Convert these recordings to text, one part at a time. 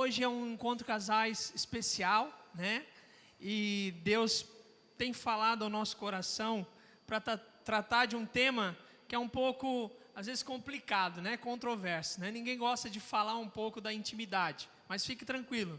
Hoje é um encontro casais especial, né? E Deus tem falado ao nosso coração para tratar de um tema que é um pouco, às vezes, complicado, né? Controverso, né? Ninguém gosta de falar um pouco da intimidade, mas fique tranquilo.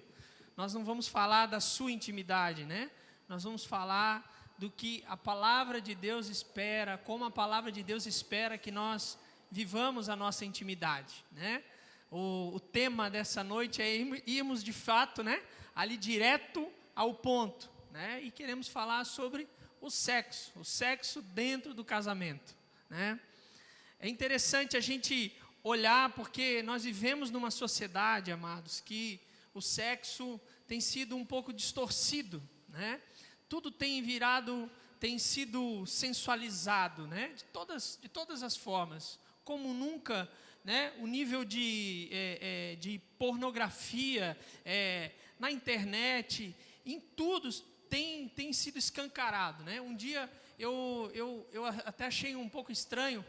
Nós não vamos falar da sua intimidade, né? Nós vamos falar do que a palavra de Deus espera, como a palavra de Deus espera que nós vivamos a nossa intimidade, né? O tema dessa noite é irmos de fato, né, ali direto ao ponto, né, e queremos falar sobre o sexo dentro do casamento, né. É interessante a gente olhar, porque nós vivemos numa sociedade, amados, que o sexo tem sido um pouco distorcido, né, tudo tem sido sensualizado, né, de todas as formas, como nunca, né, o nível de pornografia na internet, em tudo, tem sido escancarado, né? Um dia eu até achei um pouco estranho,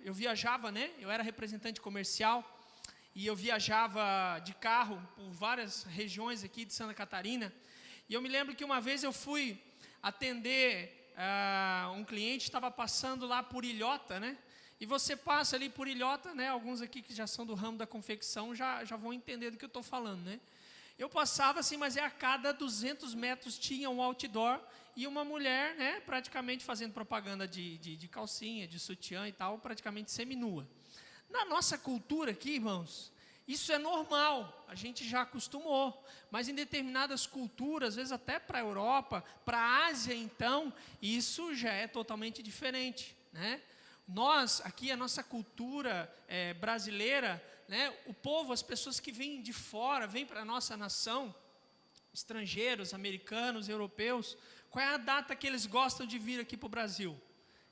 eu viajava, né? Eu era representante comercial e eu viajava de carro por várias regiões aqui de Santa Catarina, e eu me lembro que uma vez eu fui atender um cliente, estava passando lá por Ilhota, né? E você passa ali por Ilhota, né? Alguns aqui que já são do ramo da confecção já vão entender do que eu estou falando, né? Eu passava assim, mas a cada 200 metros tinha um outdoor e uma mulher, né? Praticamente fazendo propaganda de calcinha, de sutiã e tal, praticamente seminua. Na nossa cultura aqui, irmãos, isso é normal, a gente já acostumou, mas em determinadas culturas, às vezes até para a Europa, para a Ásia então, isso já é totalmente diferente, né? Nós, aqui, a nossa cultura brasileira, né, o povo, as pessoas que vêm de fora, vêm para a nossa nação, estrangeiros, americanos, europeus, qual é a data que eles gostam de vir aqui para o Brasil?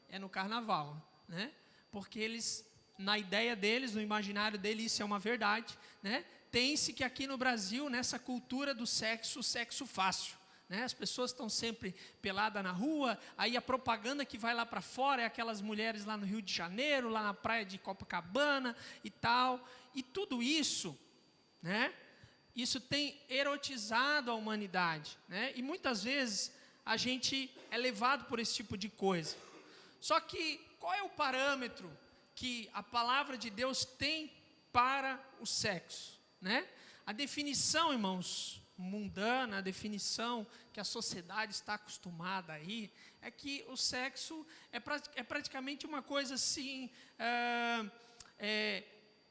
É no carnaval, né? Porque eles, na ideia deles, no imaginário deles, isso é uma verdade, né? Tem-se que aqui no Brasil, nessa cultura do sexo, o sexo fácil, né? As pessoas estão sempre peladas na rua, aí a propaganda que vai lá para fora é aquelas mulheres lá no Rio de Janeiro, lá na praia de Copacabana e tal, e tudo isso, né? Isso tem erotizado a humanidade, né? E muitas vezes a gente é levado por esse tipo de coisa. Só que qual é o parâmetro que a palavra de Deus tem para o sexo, né? A definição, irmãos, mundana, a definição que a sociedade está acostumada aí, é que o sexo é praticamente uma coisa assim,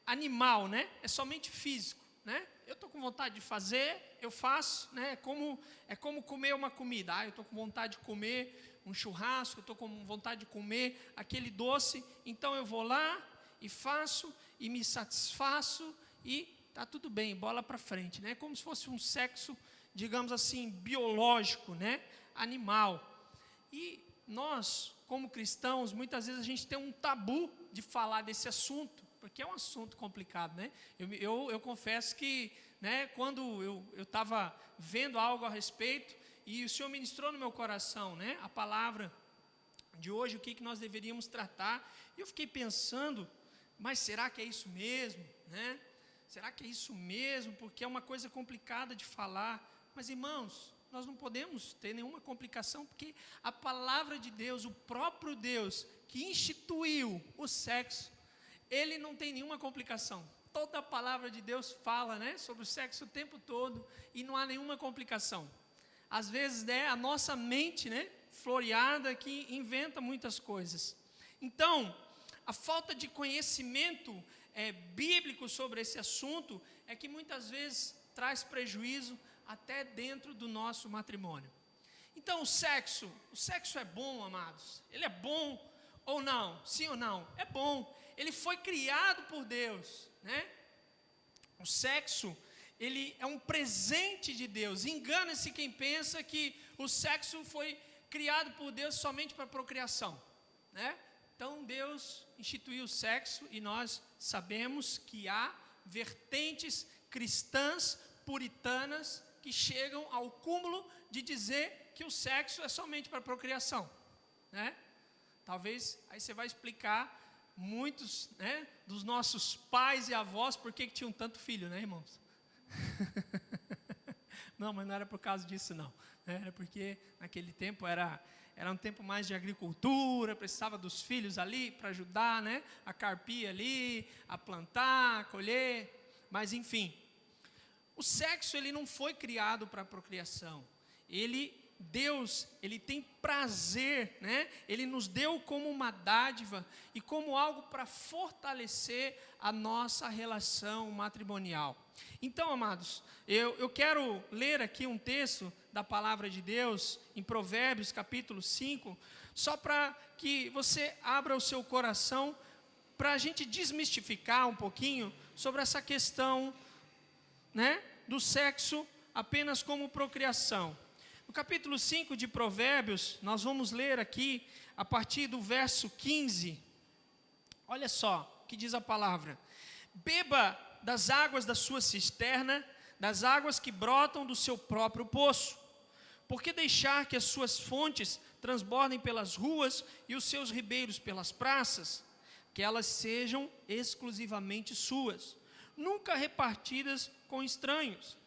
animal, né? É somente físico, né? Eu estou com vontade de fazer, eu faço, né? É como comer uma comida. Eu estou com vontade de comer um churrasco, eu estou com vontade de comer aquele doce, então eu vou lá e faço e me satisfaço e está tudo bem, bola para frente, né? Como se fosse um sexo, digamos assim, biológico, né? Animal. E nós, como cristãos, muitas vezes a gente tem um tabu de falar desse assunto, porque é um assunto complicado, né? Eu confesso que, né, quando eu estava vendo algo a respeito, e o Senhor ministrou no meu coração, né, a palavra de hoje, o que nós deveríamos tratar, e eu fiquei pensando, mas será que é isso mesmo, né? Será que é isso mesmo? Porque é uma coisa complicada de falar. Mas, irmãos, nós não podemos ter nenhuma complicação, porque a palavra de Deus, o próprio Deus que instituiu o sexo, ele não tem nenhuma complicação. Toda a palavra de Deus fala, né, sobre o sexo o tempo todo e não há nenhuma complicação. Às vezes é a nossa mente, né, floreada, que inventa muitas coisas. Então, a falta de conhecimento bíblico sobre esse assunto é que muitas vezes traz prejuízo até dentro do nosso matrimônio. Então o sexo é bom, amados? Ele é bom ou não? Sim ou não? É bom. Ele foi criado por Deus, né? O sexo, ele é um presente de Deus. Engana-se quem pensa que o sexo foi criado por Deus somente para procriação, né? Então Deus instituiu o sexo e nós sabemos que há vertentes cristãs, puritanas, que chegam ao cúmulo de dizer que o sexo é somente para procriação, né? Talvez aí você vai explicar muitos, né, dos nossos pais e avós, por que tinham tanto filho, né, irmãos? Não, mas não era por causa disso, não. Era porque naquele tempo era um tempo mais de agricultura, precisava dos filhos ali para ajudar, né, a carpir ali, a plantar, a colher, mas enfim. O sexo, ele não foi criado para a procriação. Deus, ele tem prazer, né? Ele nos deu como uma dádiva e como algo para fortalecer a nossa relação matrimonial. Então, amados, eu quero ler aqui um texto da palavra de Deus, em Provérbios capítulo 5, só para que você abra o seu coração, para a gente desmistificar um pouquinho sobre essa questão, né, do sexo apenas como procriação. No capítulo 5 de Provérbios, nós vamos ler aqui, a partir do verso 15, olha só o que diz a palavra: beba das águas da sua cisterna, das águas que brotam do seu próprio poço. Por que deixar que as suas fontes transbordem pelas ruas e os seus ribeiros pelas praças? Que elas sejam exclusivamente suas, nunca repartidas com estranhos.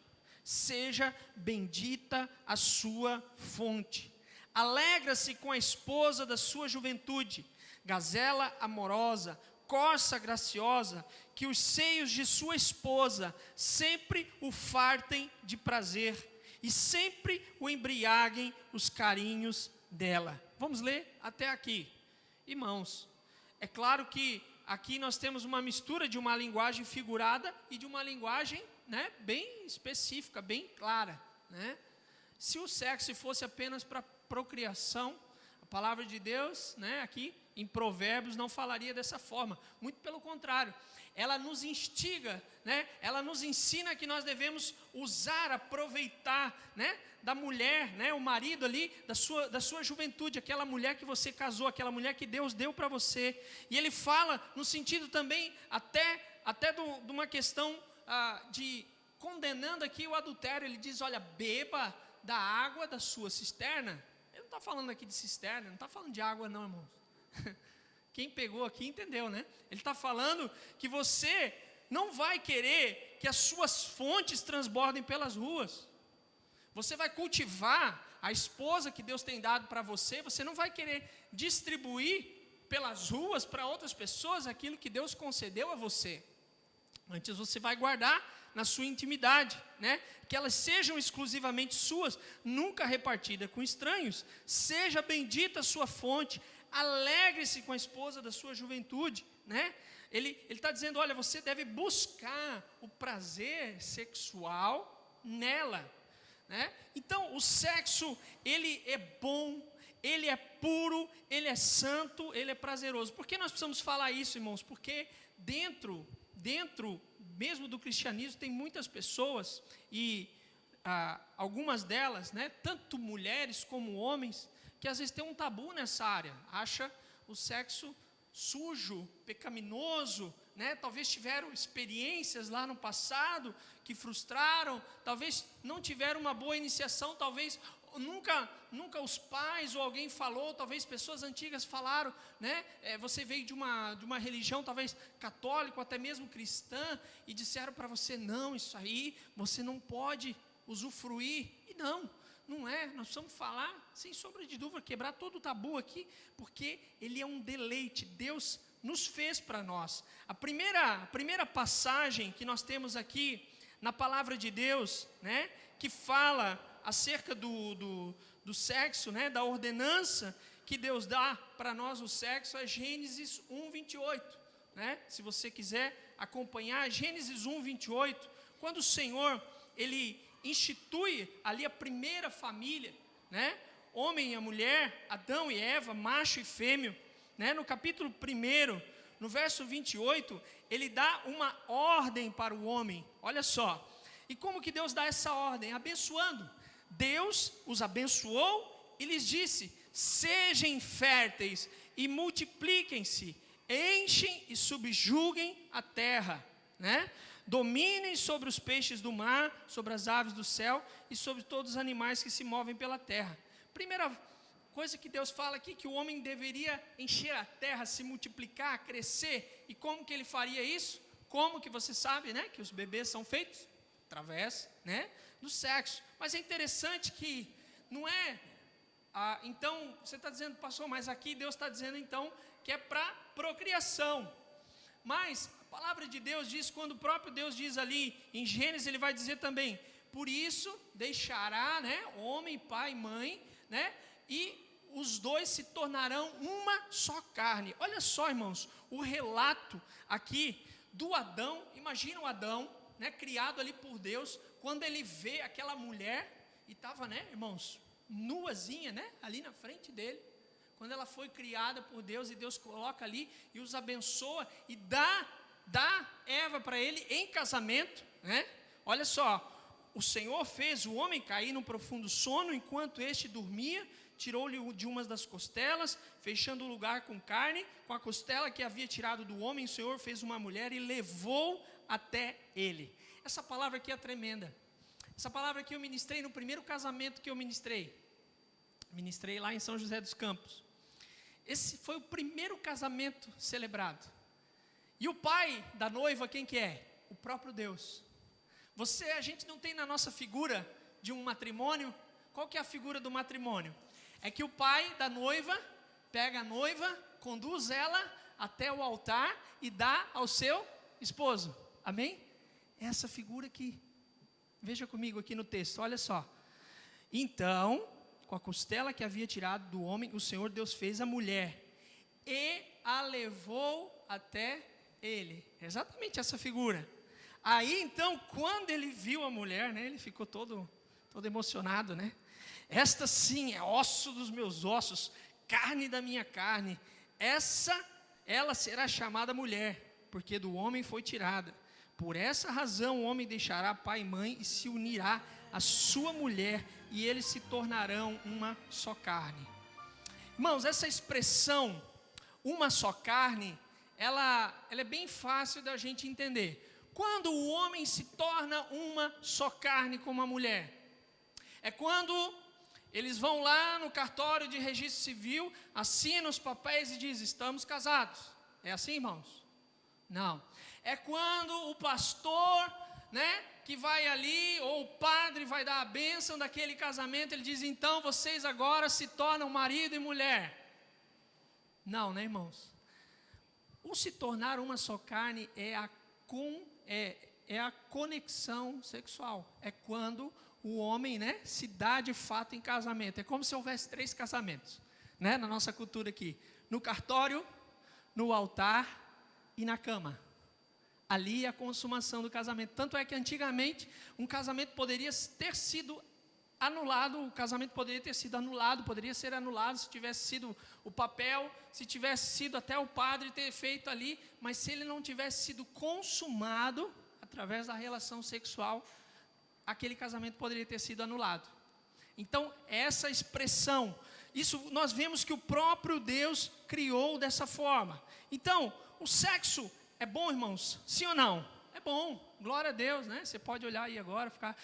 Seja bendita a sua fonte. Alegra-se com a esposa da sua juventude, gazela amorosa, corça graciosa, que os seios de sua esposa sempre o fartem de prazer e sempre o embriaguem os carinhos dela. Vamos ler até aqui. Irmãos, é claro que aqui nós temos uma mistura de uma linguagem figurada e de uma linguagem, né, bem específica, bem clara, né? Se o sexo fosse apenas para procriação, a palavra de Deus, né, aqui em Provérbios não falaria dessa forma. Muito pelo contrário, ela nos instiga, né, ela nos ensina que nós devemos usar, aproveitar, né, da mulher, né, o marido ali, da sua juventude, aquela mulher que você casou, aquela mulher que Deus deu para você. E ele fala no sentido também até de uma questão de condenando aqui o adultério. Ele diz, olha, beba da água da sua cisterna. Ele não está falando aqui de cisterna, não está falando de água não, irmãos. Quem pegou aqui entendeu, né? Ele está falando que você não vai querer que as suas fontes transbordem pelas ruas. Você vai cultivar a esposa que Deus tem dado para você, você não vai querer distribuir pelas ruas para outras pessoas aquilo que Deus concedeu a você. Antes você vai guardar na sua intimidade, né? Que elas sejam exclusivamente suas, nunca repartida com estranhos. Seja bendita a sua fonte, alegre-se com a esposa da sua juventude, né? Ele está dizendo, olha, você deve buscar o prazer sexual nela, né? Então, o sexo, ele é bom, ele é puro, ele é santo, ele é prazeroso. Por que nós precisamos falar isso, irmãos? Porque dentro mesmo do cristianismo tem muitas pessoas, e algumas delas, né, tanto mulheres como homens, que às vezes tem um tabu nessa área, acha o sexo sujo, pecaminoso, né? Talvez tiveram experiências lá no passado que frustraram, talvez não tiveram uma boa iniciação, talvez nunca os pais ou alguém falou, talvez pessoas antigas falaram, né? Você veio de uma religião talvez católica, ou até mesmo cristã, e disseram para você, não, isso aí você não pode usufruir. E não é, nós precisamos falar sem sombra de dúvida, quebrar todo o tabu aqui, porque ele é um deleite, Deus nos fez para nós. A primeira passagem que nós temos aqui na palavra de Deus, né, que fala acerca do sexo, né, da ordenança que Deus dá para nós o sexo, é Gênesis 1:28, né? Se você quiser acompanhar, Gênesis 1:28, quando o Senhor, ele institui ali a primeira família, né? Homem e a mulher, Adão e Eva, macho e fêmea, né? No capítulo 1, no verso 28, ele dá uma ordem para o homem, olha só. E como que Deus dá essa ordem? Abençoando. Deus os abençoou e lhes disse, sejam férteis e multipliquem-se, enchem e subjuguem a terra, né? Dominem sobre os peixes do mar, sobre as aves do céu e sobre todos os animais que se movem pela terra. Primeira coisa que Deus fala aqui, que o homem deveria encher a terra, se multiplicar, crescer. E como que ele faria isso? Como que você sabe, né, que os bebês são feitos? Através, né, do sexo. Mas é interessante que não é... então, você está dizendo, pastor, mas aqui Deus está dizendo então que é para procriação. Mas a palavra de Deus diz, quando o próprio Deus diz ali em Gênesis, ele vai dizer também, por isso deixará, né, homem, pai e mãe, né, e os dois se tornarão uma só carne. Olha só, irmãos, o relato aqui do Adão. Imagina o Adão, né, criado ali por Deus, quando ele vê aquela mulher, e estava, né, irmãos, nuazinha, né, ali na frente dele, quando ela foi criada por Deus, e Deus coloca ali, e os abençoa, e dá Eva para ele em casamento, né? Olha só, o Senhor fez o homem cair num profundo sono, enquanto este dormia, tirou-lhe de umas das costelas, fechando o lugar com carne, com a costela que havia tirado do homem, o Senhor fez uma mulher e levou até ele. Essa palavra aqui é tremenda. Essa palavra aqui eu ministrei no primeiro casamento que eu ministrei lá em São José dos Campos. Esse foi o primeiro casamento celebrado. E o pai da noiva, quem que é? O próprio Deus. A gente não tem na nossa figura de um matrimônio, qual que é a figura do matrimônio? É que o pai da noiva pega a noiva, conduz ela até o altar e dá ao seu esposo. Amém? Essa figura aqui. Veja comigo aqui no texto, olha só. Então, com a costela que havia tirado do homem, o Senhor Deus fez a mulher e a levou até ele. Exatamente essa figura. Aí então, quando ele viu a mulher, né, ele ficou todo emocionado, né? Esta sim é osso dos meus ossos, carne da minha carne. Ela será chamada mulher, porque do homem foi tirada. Por essa razão o homem deixará pai e mãe e se unirá à sua mulher, e eles se tornarão uma só carne. Irmãos, essa expressão, uma só carne, ela é bem fácil da gente entender. Quando o homem se torna uma só carne com uma mulher? É quando eles vão lá no cartório de registro civil, assinam os papéis e dizem, estamos casados. É assim, irmãos? Não. É quando o pastor, né, que vai ali, ou o padre vai dar a bênção daquele casamento, ele diz, então vocês agora se tornam marido e mulher. Não, né, irmãos? O se tornar uma só carne é a conexão sexual. É quando o homem, né, se dá de fato em casamento. É como se houvesse 3 casamentos, né, na nossa cultura aqui. No cartório, no altar e na cama. Ali é a consumação do casamento. Tanto é que antigamente um casamento poderia ter sido anulado, o casamento poderia ter sido anulado, poderia ser anulado se tivesse sido o papel, se tivesse sido até o padre ter feito ali, mas se ele não tivesse sido consumado através da relação sexual, aquele casamento poderia ter sido anulado. Então, essa expressão, isso nós vemos que o próprio Deus criou dessa forma. Então, o sexo é bom, irmãos? Sim ou não? É bom, glória a Deus, né? Você pode olhar aí agora, ficar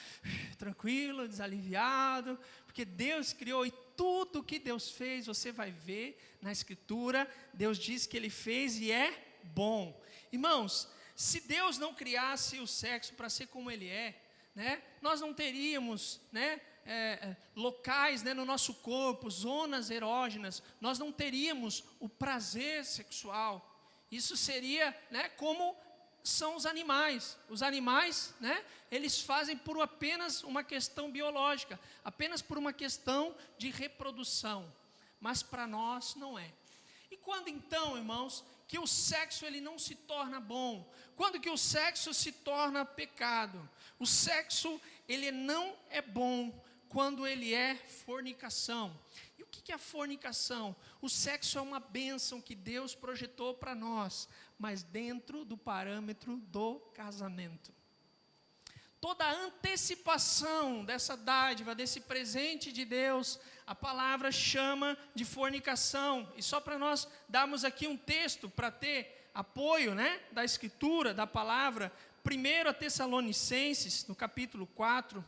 tranquilo, desaliviado, porque Deus criou, e tudo que Deus fez, você vai ver na Escritura, Deus diz que Ele fez e é bom. Irmãos, se Deus não criasse o sexo para ser como ele é, né, nós não teríamos, né, locais, né, no nosso corpo, zonas erógenas, nós não teríamos o prazer sexual. Isso seria, né, como são os animais. Os animais, né, eles fazem por apenas uma questão biológica, apenas por uma questão de reprodução. Mas para nós não é. E quando então, irmãos, que o sexo ele não se torna bom? Quando que o sexo se torna pecado? O sexo ele não é bom quando ele é fornicação. E o que é a fornicação? O sexo é uma bênção que Deus projetou para nós, mas dentro do parâmetro do casamento. Toda a antecipação dessa dádiva, desse presente de Deus, a palavra chama de fornicação. E só para nós darmos aqui um texto para ter apoio, né, da Escritura, da palavra, 1 Tessalonicenses, no capítulo 4,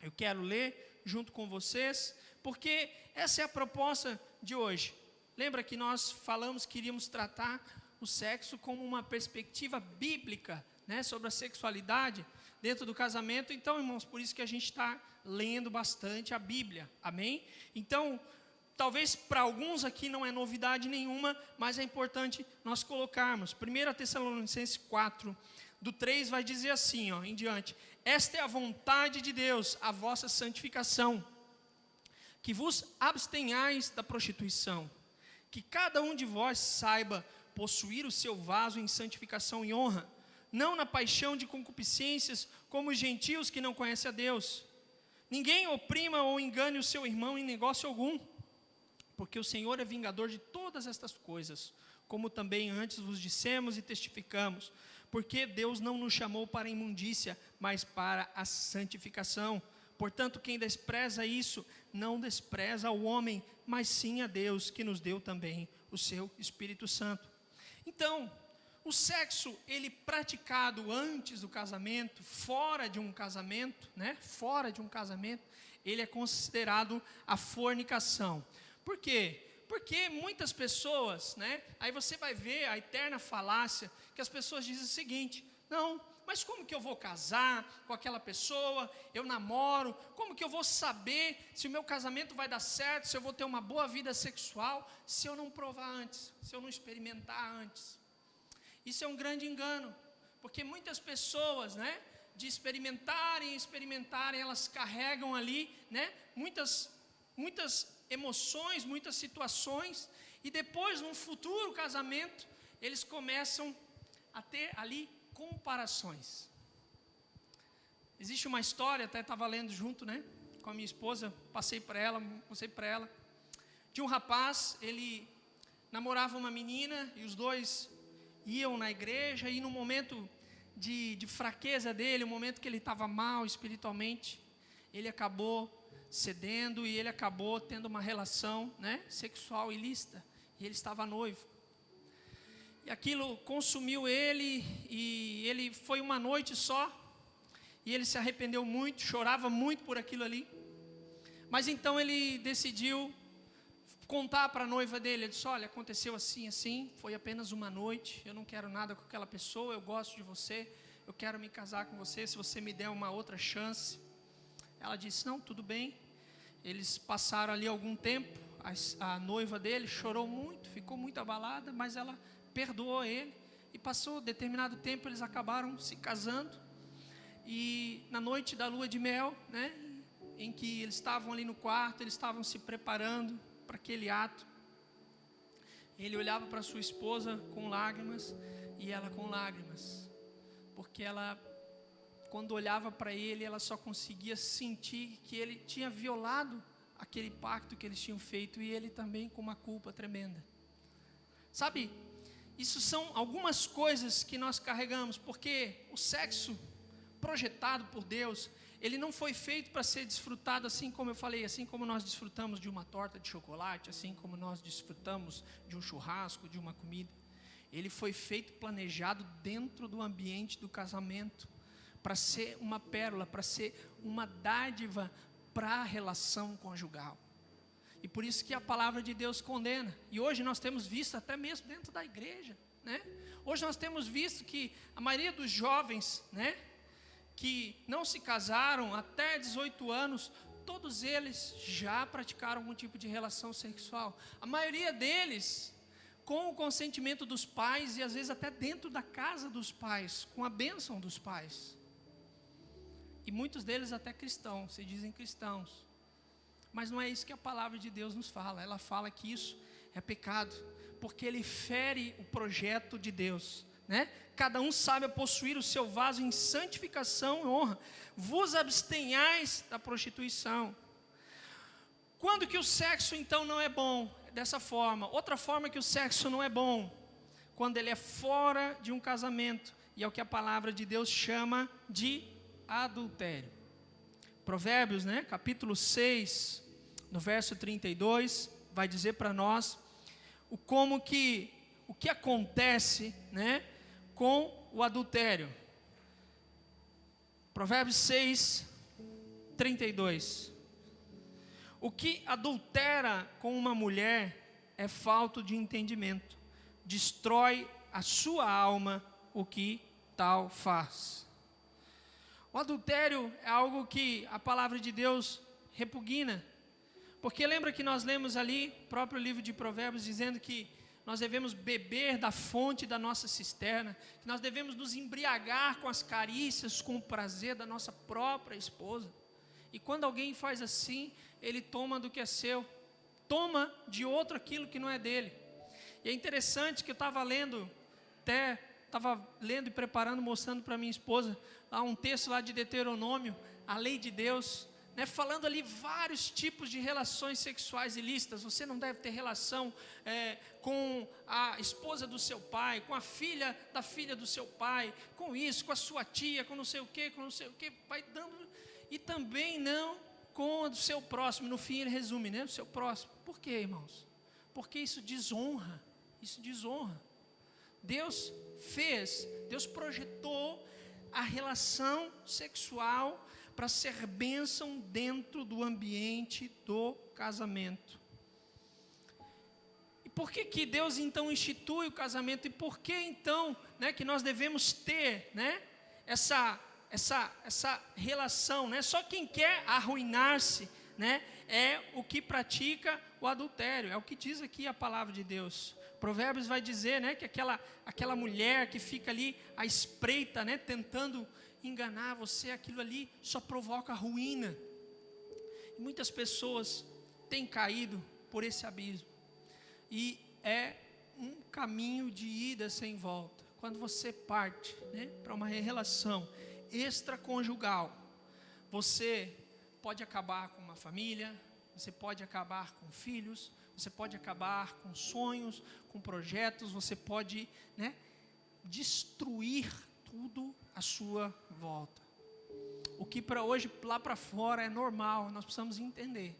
eu quero ler junto com vocês, porque essa é a proposta de hoje. Lembra que nós falamos que iríamos tratar o sexo como uma perspectiva bíblica, né, sobre a sexualidade dentro do casamento. Então, irmãos, por isso que a gente está lendo bastante a Bíblia, amém? Então, talvez para alguns aqui não é novidade nenhuma, mas é importante nós colocarmos. 1 Tessalonicenses 4, do 3, vai dizer assim, em diante: esta é a vontade de Deus, a vossa santificação, que vos abstenhais da prostituição, que cada um de vós saiba possuir o seu vaso em santificação e honra, não na paixão de concupiscências, como os gentios que não conhecem a Deus. Ninguém oprima ou engane o seu irmão em negócio algum, porque o Senhor é vingador de todas estas coisas, como também antes vos dissemos e testificamos, porque Deus não nos chamou para a imundícia, mas para a santificação. Portanto, quem despreza isso, não despreza o homem, mas sim a Deus, que nos deu também o seu Espírito Santo. Então, o sexo, ele praticado antes do casamento, fora de um casamento, né? Fora de um casamento, ele é considerado a fornicação. Por quê? Porque muitas pessoas, né? Aí você vai ver a eterna falácia, que as pessoas dizem o seguinte: não, mas como que eu vou casar com aquela pessoa? Eu namoro, como que eu vou saber se o meu casamento vai dar certo, se eu vou ter uma boa vida sexual, se eu não provar antes, se eu não experimentar antes? Isso é um grande engano, porque muitas pessoas, né, de experimentarem, elas carregam ali, né, muitas emoções, muitas situações, e depois, num futuro casamento, eles começam a ter ali comparações. Existe uma história, até estava lendo junto, né, com a minha esposa, mostrei para ela, de um rapaz. Ele namorava uma menina, e os dois iam na igreja, e no momento de fraqueza dele, o momento que ele estava mal espiritualmente, ele acabou cedendo, e ele acabou tendo uma relação, né, sexual ilícita, e ele estava noivo. E aquilo consumiu ele, e ele foi uma noite só, e ele se arrependeu muito, chorava muito por aquilo ali. Mas então ele decidiu contar para a noiva dele. Ele disse: olha, aconteceu assim, assim, foi apenas uma noite, eu não quero nada com aquela pessoa, eu gosto de você, eu quero me casar com você, se você me der uma outra chance. Ela disse: não, tudo bem. Eles passaram ali algum tempo, a noiva dele chorou muito, ficou muito abalada, mas ela perdoou ele, e passou determinado tempo, eles acabaram se casando. E na noite da lua de mel, né, em que eles estavam ali no quarto, eles estavam se preparando para aquele ato, ele olhava para sua esposa com lágrimas, e ela com lágrimas, porque ela, quando olhava para ele, ela só conseguia sentir que ele tinha violado aquele pacto que eles tinham feito, e ele também com uma culpa tremenda. Sabe, isso são algumas coisas que nós carregamos, porque o sexo projetado por Deus, ele não foi feito para ser desfrutado, assim como eu falei, assim como nós desfrutamos de uma torta de chocolate, assim como nós desfrutamos de um churrasco, de uma comida. Ele foi feito, planejado dentro do ambiente do casamento, para ser uma pérola, para ser uma dádiva para a relação conjugal. E por isso que a palavra de Deus condena. E hoje nós temos visto, até mesmo dentro da igreja, né? Hoje nós temos visto que a maioria dos jovens, né, que não se casaram até 18 anos, todos eles já praticaram algum tipo de relação sexual. A maioria deles com o consentimento dos pais, e às vezes até dentro da casa dos pais, com a bênção dos pais. E muitos deles até cristãos, se dizem cristãos. Mas não é isso que a palavra de Deus nos fala. Ela fala que isso é pecado, porque ele fere o projeto de Deus, né? Cada um sabe possuir o seu vaso em santificação e honra. Vos abstenhais da prostituição. Quando que o sexo então não é bom? Dessa forma. Outra forma que o sexo não é bom, quando ele é fora de um casamento, e é o que a palavra de Deus chama de adultério. Provérbios, né, capítulo 6, no verso 32, vai dizer para nós o que acontece, né, com o adultério. Provérbios 6, 32. O que adultera com uma mulher é falta de entendimento. Destrói a sua alma o que tal faz. O adultério é algo que a palavra de Deus repugna. Porque lembra que nós lemos ali, próprio livro de Provérbios, dizendo que nós devemos beber da fonte da nossa cisterna, que nós devemos nos embriagar com as carícias, com o prazer da nossa própria esposa. E quando alguém faz assim, ele toma do que é seu, toma de outro aquilo que não é dele. E é interessante que eu estava lendo e preparando, mostrando para minha esposa, lá um texto lá de Deuteronômio, a lei de Deus, né, falando ali vários tipos de relações sexuais ilícitas. Você não deve ter relação com a esposa do seu pai, com a filha da filha do seu pai, com isso, com a sua tia, com não sei o que, vai dando, e também não com o do seu próximo. No fim ele resume, né, o seu próximo. Por quê, irmãos? Porque isso desonra. Deus projetou a relação sexual para ser bênção dentro do ambiente do casamento. E por que Deus então institui o casamento? E por que então, né, que nós devemos ter, né, essa relação, né? Só quem quer arruinar-se, né, é o que pratica o adultério. É o que diz aqui a palavra de Deus. Provérbios vai dizer, né, que aquela mulher que fica ali à espreita, né, tentando enganar você, aquilo ali só provoca ruína. E muitas pessoas têm caído por esse abismo. E é um caminho de ida sem volta. Quando você parte, né, para uma relação extraconjugal, você pode acabar com uma família, você pode acabar com filhos, você pode acabar com sonhos, com projetos, você pode, né, destruir tudo à sua volta. O que para hoje, lá para fora, é normal, nós precisamos entender.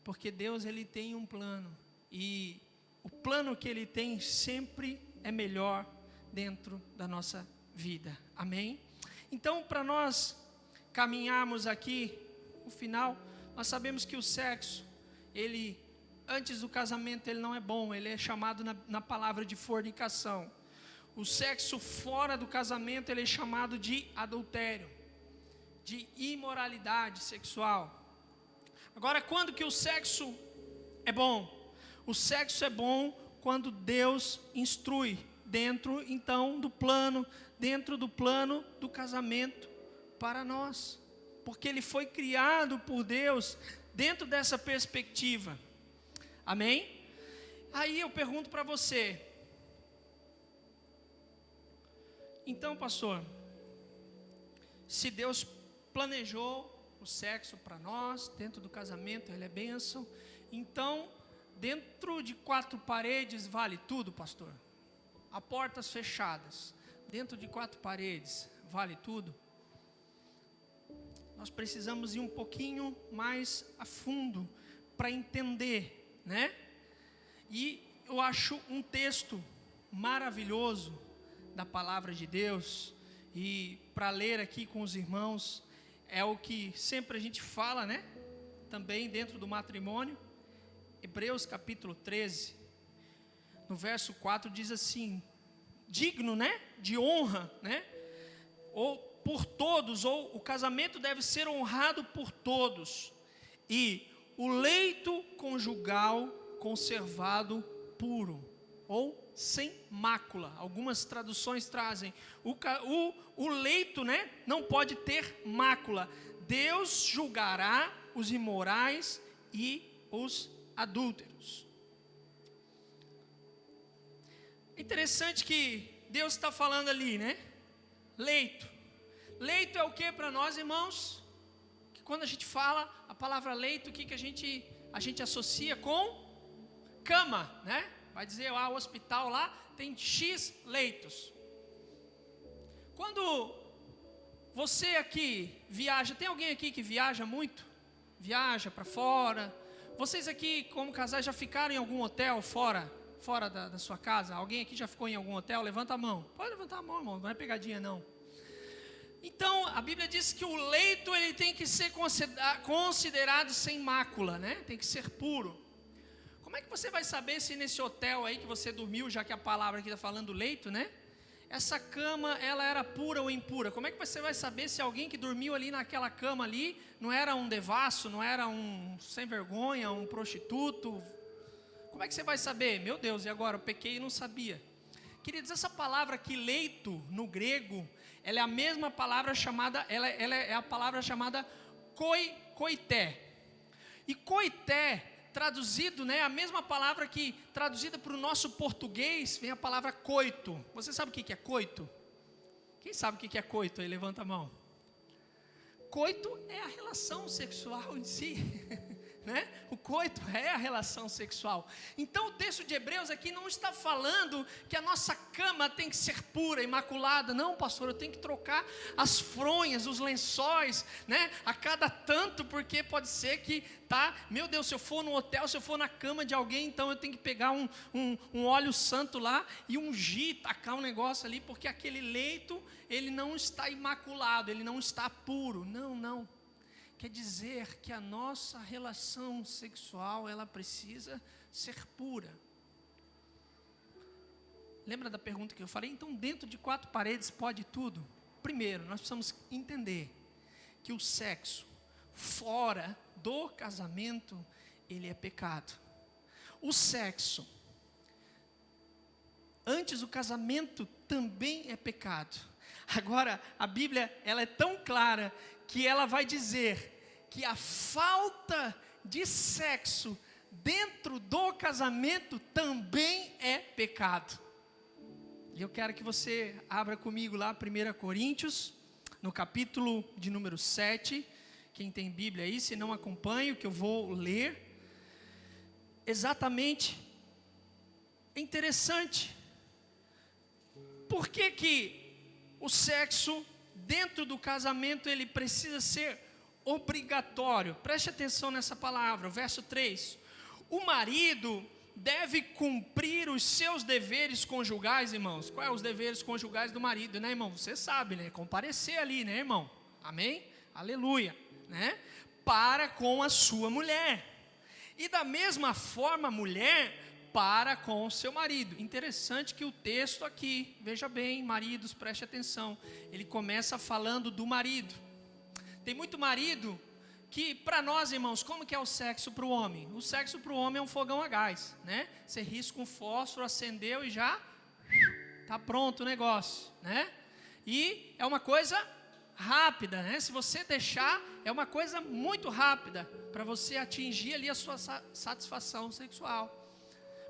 Porque Deus, Ele tem um plano. E o plano que Ele tem sempre é melhor dentro da nossa vida. Amém? Então, para nós caminharmos aqui, no final, nós sabemos que o sexo, ele, antes do casamento, ele não é bom. Ele é chamado na palavra de fornicação. O sexo fora do casamento, ele é chamado de adultério, de imoralidade sexual. Agora, quando que o sexo é bom? O sexo é bom quando Deus instrui, dentro do plano do casamento para nós. Porque ele foi criado por Deus dentro dessa perspectiva. Amém? Aí eu pergunto para você, então, pastor, se Deus planejou o sexo para nós, dentro do casamento, ele é bênção, então, dentro de 4 paredes vale tudo, pastor? A portas fechadas, dentro de 4 paredes, vale tudo? Nós precisamos ir um pouquinho mais a fundo para entender, né? E eu acho um texto maravilhoso da palavra de Deus, e para ler aqui com os irmãos, é o que sempre a gente fala, né? Também dentro do matrimônio. Hebreus capítulo 13, no verso 4 diz assim: digno, né, de honra, né, ou por todos, ou o casamento deve ser honrado por todos, e o leito conjugal conservado puro, ou sem mácula. Algumas traduções trazem o leito, né, não pode ter mácula. Deus julgará os imorais e os adúlteros. Interessante que Deus está falando ali, né? Leito. Leito é o que para nós, irmãos? Que quando a gente fala a palavra leito, o que a gente associa com? Cama, né? Vai dizer, o hospital lá tem X leitos. Quando você aqui viaja, tem alguém aqui que viaja muito? Viaja para fora? Vocês aqui, como casais, já ficaram em algum hotel fora da sua casa? Alguém aqui já ficou em algum hotel? Levanta a mão. Pode levantar a mão, irmão, não é pegadinha não. Então, a Bíblia diz que o leito ele tem que ser considerado sem mácula, né? Tem que ser puro. Como é que você vai saber se nesse hotel aí que você dormiu, já que a palavra aqui está falando leito, né? Essa cama, ela era pura ou impura? Como é que você vai saber se alguém que dormiu ali naquela cama ali não era um devasso, não era um sem vergonha, um prostituto? Como é que você vai saber? Meu Deus, e agora? Eu pequei e não sabia. Queridos, essa palavra aqui, leito, no grego, ela é a mesma palavra chamada, ela é a palavra chamada koité. E koité, traduzido, né, a mesma palavra que, traduzida para o nosso português, vem a palavra coito. Você sabe o que é coito? Quem sabe o que é coito aí? Levanta a mão. Coito é a relação sexual em si. Né? O coito é a relação sexual. Então o texto de Hebreus aqui não está falando que a nossa cama tem que ser pura, imaculada. Não, pastor, eu tenho que trocar as fronhas, os lençóis, né? A cada tanto, porque pode ser que, meu Deus, se eu for no hotel, se eu for na cama de alguém, então eu tenho que pegar um óleo santo lá e ungir, tacar um negócio ali, porque aquele leito, ele não está imaculado, ele não está puro. Não. Quer dizer que a nossa relação sexual, ela precisa ser pura. Lembra da pergunta que eu falei? Então, dentro de 4 paredes pode tudo? Primeiro, nós precisamos entender que o sexo fora do casamento, ele é pecado. O sexo antes do casamento também é pecado. Agora, a Bíblia, ela é tão clara que ela vai dizer que a falta de sexo dentro do casamento também é pecado. E eu quero que você abra comigo lá 1 Coríntios, no capítulo de número 7. Quem tem Bíblia aí, se não acompanha, o que eu vou ler. Exatamente. É interessante. Por que que o sexo dentro do casamento ele precisa ser obrigatório? Preste atenção nessa palavra, o verso 3. O marido deve cumprir os seus deveres conjugais, irmãos. Quais são os deveres conjugais do marido, né, irmão? Você sabe, né? Comparecer ali, né, irmão? Amém? Aleluia, né? Para com a sua mulher. E da mesma forma, a mulher para com o seu marido. Interessante que o texto aqui, veja bem, maridos, preste atenção. Ele começa falando do marido. Tem muito marido que, para nós, irmãos, como que é o sexo para o homem? O sexo para o homem é um fogão a gás, né? Você risca um fósforo, acendeu e já está pronto o negócio, né? E é uma coisa rápida, né? Se você deixar, é uma coisa muito rápida para você atingir ali a sua satisfação sexual.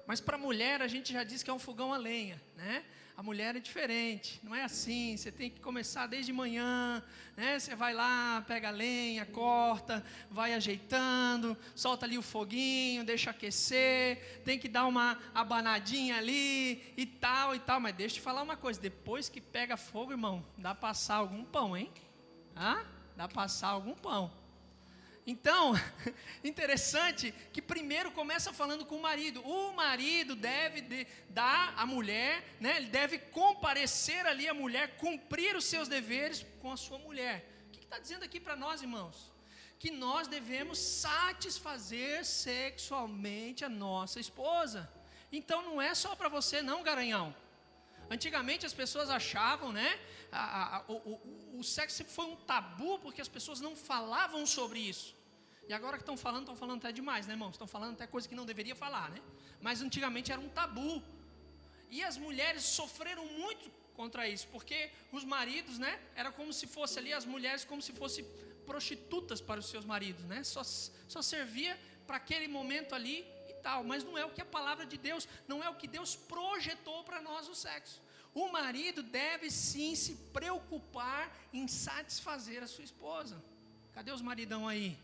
Mas para a mulher, a gente já diz que é um fogão a lenha, né? A mulher é diferente, não é assim, você tem que começar desde manhã, né? Você vai lá, pega a lenha, corta, vai ajeitando, solta ali o foguinho, deixa aquecer, tem que dar uma abanadinha ali e tal, mas deixa eu te falar uma coisa, depois que pega fogo, irmão, dá para assar algum pão, hein? Dá para assar algum pão. Então, interessante que primeiro começa falando com o marido. O marido deve dar à mulher, né? Ele deve comparecer ali à mulher, cumprir os seus deveres com a sua mulher. O que está dizendo aqui para nós, irmãos? Que nós devemos satisfazer sexualmente a nossa esposa. Então não é só para você não, garanhão. Antigamente as pessoas achavam, né? O sexo sempre foi um tabu porque as pessoas não falavam sobre isso. E agora que estão falando até demais, né, irmãos? Estão falando até coisa que não deveria falar, né? Mas antigamente era um tabu. E as mulheres sofreram muito contra isso, porque os maridos, né? Era como se fosse ali, as mulheres como se fossem prostitutas para os seus maridos, né? Só servia para aquele momento ali e tal. Mas não é o que a palavra de Deus, não é o que Deus projetou para nós o sexo. O marido deve sim se preocupar em satisfazer a sua esposa. Cadê os maridão aí?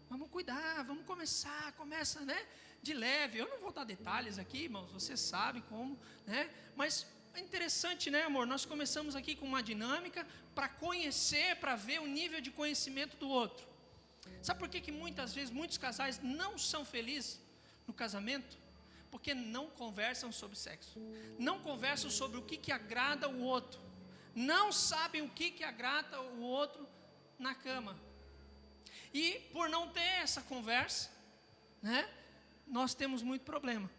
Vamos cuidar, vamos começa, né, de leve. Eu não vou dar detalhes aqui, irmãos, você sabe como, né, mas é interessante, né, amor, nós começamos aqui com uma dinâmica para conhecer, para ver o nível de conhecimento do outro. Sabe por que muitas vezes, muitos casais não são felizes no casamento? Porque não conversam sobre sexo, não conversam sobre o que agrada o outro. não sabem o que agrada o outro na cama. E por não ter essa conversa, né, nós temos muito problema.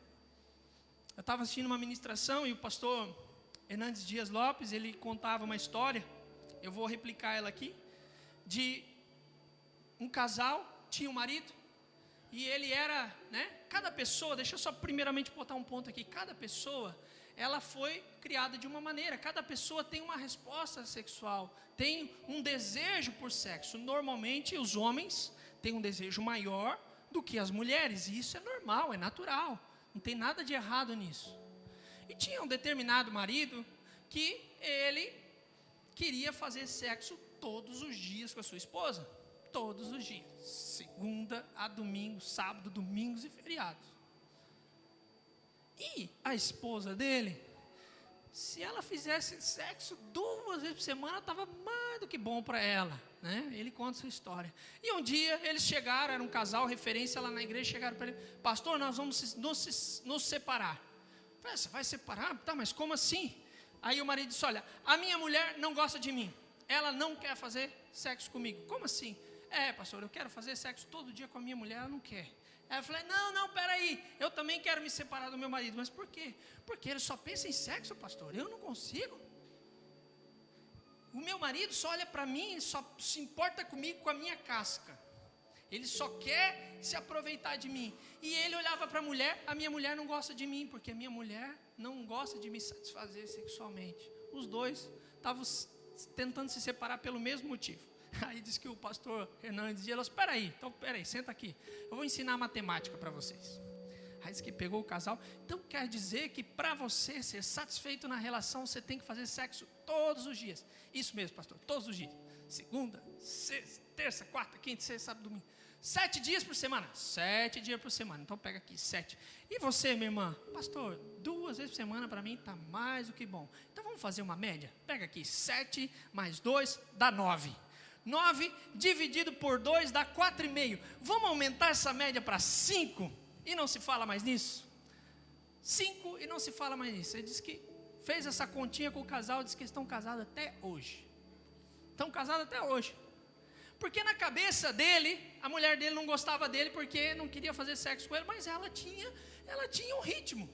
Eu estava assistindo uma ministração e o pastor Hernandes Dias Lopes, ele contava uma história, eu vou replicar ela aqui, de um casal, tinha um marido, e ele era, né, cada pessoa, deixa eu só primeiramente botar um ponto aqui, cada pessoa, ela foi criada de uma maneira, cada pessoa tem uma resposta sexual, tem um desejo por sexo. Normalmente os homens têm um desejo maior do que as mulheres, e isso é normal, é natural, não tem nada de errado nisso. E tinha um determinado marido que ele queria fazer sexo todos os dias com a sua esposa, todos os dias, segunda a domingo, sábado, domingos e feriados. E a esposa dele, se ela fizesse sexo 2 vezes por semana, estava mais do que bom para ela, né? Ele conta sua história. E um dia eles chegaram, era um casal, referência lá na igreja, chegaram para ele: pastor, nós vamos nos separar. Eu falei: você vai separar? Tá, mas como assim? Aí o marido disse: olha, a minha mulher não gosta de mim, ela não quer fazer sexo comigo. Como assim? Pastor, eu quero fazer sexo todo dia com a minha mulher, ela não quer. Aí eu falei: não, peraí, eu também quero me separar do meu marido. Mas por quê? Porque ele só pensa em sexo, pastor, eu não consigo. O meu marido só olha para mim, só se importa comigo com a minha casca. Ele só quer se aproveitar de mim. E ele olhava para a minha mulher não gosta de mim, porque a minha mulher não gosta de me satisfazer sexualmente. Os dois estavam tentando se separar pelo mesmo motivo. Aí diz que o pastor Hernandes dizia: espera aí, senta aqui, eu vou ensinar matemática para vocês. Aí diz que pegou o casal. Então quer dizer que para você ser satisfeito na relação, você tem que fazer sexo todos os dias. Isso mesmo, pastor, todos os dias. Segunda, sexta, terça, quarta, quinta, sexta, sábado, domingo. 7 dias por semana. 7 dias por semana. Então pega aqui, 7. E você, minha irmã? Pastor, 2 vezes por semana para mim está mais do que bom. Então vamos fazer uma média? Pega aqui, 7 mais 2 dá 9. 9 dividido por 2 dá 4,5. Vamos aumentar essa média para 5 e não se fala mais nisso? 5 e não se fala mais nisso. Ele disse que fez essa continha com o casal, disse que estão casados até hoje. Estão casados até hoje. Porque na cabeça dele, a mulher dele não gostava dele porque não queria fazer sexo com ele, mas ela tinha um ritmo.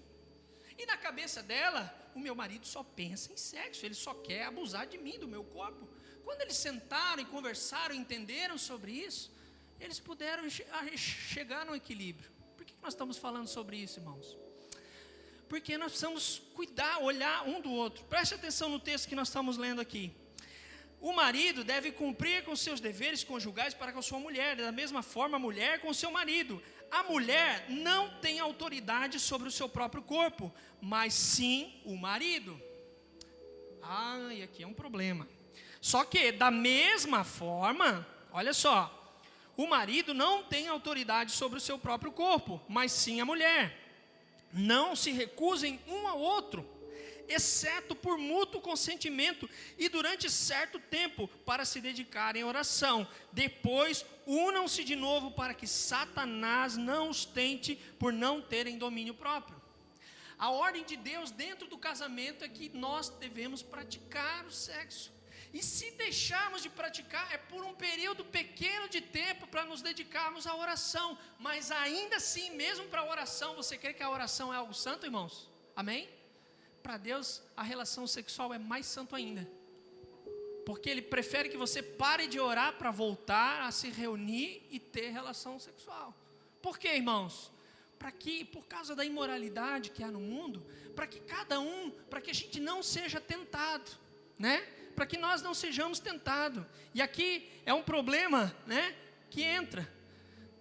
E na cabeça dela, o meu marido só pensa em sexo, ele só quer abusar de mim, do meu corpo. Quando eles sentaram e conversaram, entenderam sobre isso, eles puderam chegar no equilíbrio. Por que nós estamos falando sobre isso, irmãos? Porque nós precisamos cuidar, olhar um do outro. Preste atenção no texto que nós estamos lendo aqui. O marido deve cumprir com seus deveres conjugais para com a sua mulher, da mesma forma a mulher com o seu marido. A mulher não tem autoridade sobre o seu próprio corpo, mas sim o marido. E aqui é um problema. Só que da mesma forma, olha só, o marido não tem autoridade sobre o seu próprio corpo, mas sim a mulher. Não se recusem um ao outro, exceto por mútuo consentimento e durante certo tempo para se dedicarem à oração. Depois, unam-se de novo para que Satanás não os tente por não terem domínio próprio. A ordem de Deus dentro do casamento é que nós devemos praticar o sexo. E se deixarmos de praticar, é por um período pequeno de tempo para nos dedicarmos à oração. Mas ainda assim, mesmo para a oração, você crê que a oração é algo santo, irmãos? Amém? Para Deus, a relação sexual é mais santo ainda. Porque Ele prefere que você pare de orar para voltar a se reunir e ter relação sexual. Por quê, irmãos? Por causa da imoralidade que há no mundo, para que a gente não seja tentado, né? Para que nós não sejamos tentados. E aqui é um problema, né, que entra,